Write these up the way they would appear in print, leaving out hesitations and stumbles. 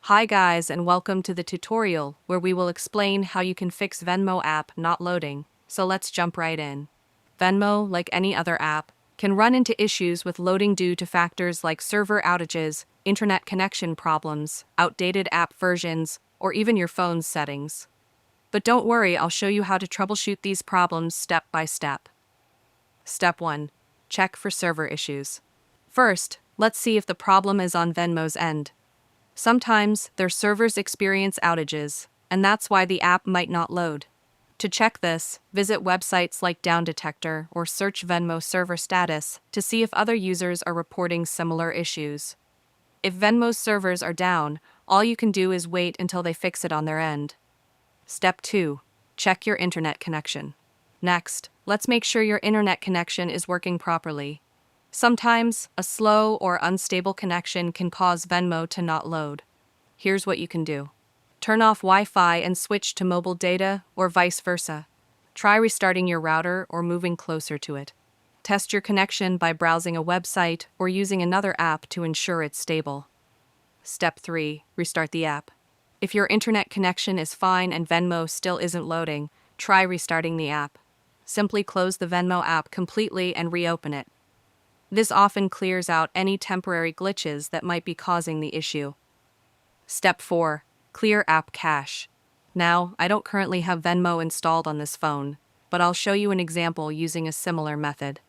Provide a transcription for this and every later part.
Hi guys and welcome to the tutorial where we will explain how you can fix Venmo app not loading. So let's jump right in. Venmo, like any other app, can run into issues with loading due to factors like server outages, internet connection problems, outdated app versions, or even your phone's settings. But don't worry, I'll show you how to troubleshoot these problems step by step. Step 1. Check for server issues. First, let's see if the problem is on Venmo's end. Sometimes their servers experience outages, and that's why the app might not load. To check this, visit websites like Down Detector or search Venmo server status to see if other users are reporting similar issues. If Venmo's servers are down, all you can do is wait until they fix it on their end. Step 2. Check your internet connection. Next, let's make sure your internet connection is working properly. Sometimes, a slow or unstable connection can cause Venmo to not load. Here's what you can do. Turn off Wi-Fi and switch to mobile data, or vice versa. Try restarting your router or moving closer to it. Test your connection by browsing a website or using another app to ensure it's stable. Step 3. Restart the app. If your internet connection is fine and Venmo still isn't loading, try restarting the app. Simply close the Venmo app completely and reopen it. This often clears out any temporary glitches that might be causing the issue. Step 4. Clear app cache. Now, I don't currently have Venmo installed on this phone, but I'll show you an example using a similar method.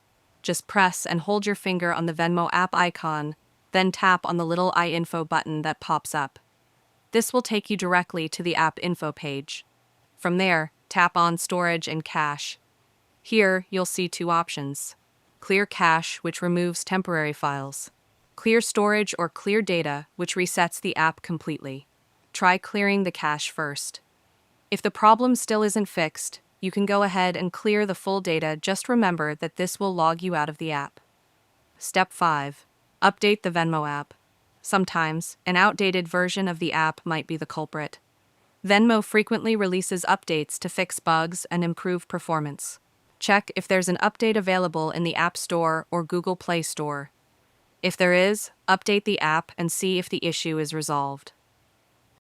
Just press and hold your finger on the Venmo app icon, then tap on the little iInfo button that pops up. This will take you directly to the app info page. From there, tap on Storage and Cache. Here, you'll see two options. Clear cache, which removes temporary files. Clear storage or clear data, which resets the app completely. Try clearing the cache first. If the problem still isn't fixed, you can go ahead and clear the full data. Just remember that this will log you out of the app. Step 5. Update the Venmo app. Sometimes, an outdated version of the app might be the culprit. Venmo frequently releases updates to fix bugs and improve performance. Check if there's an update available in the App Store or Google Play Store. If there is, update the app and see if the issue is resolved.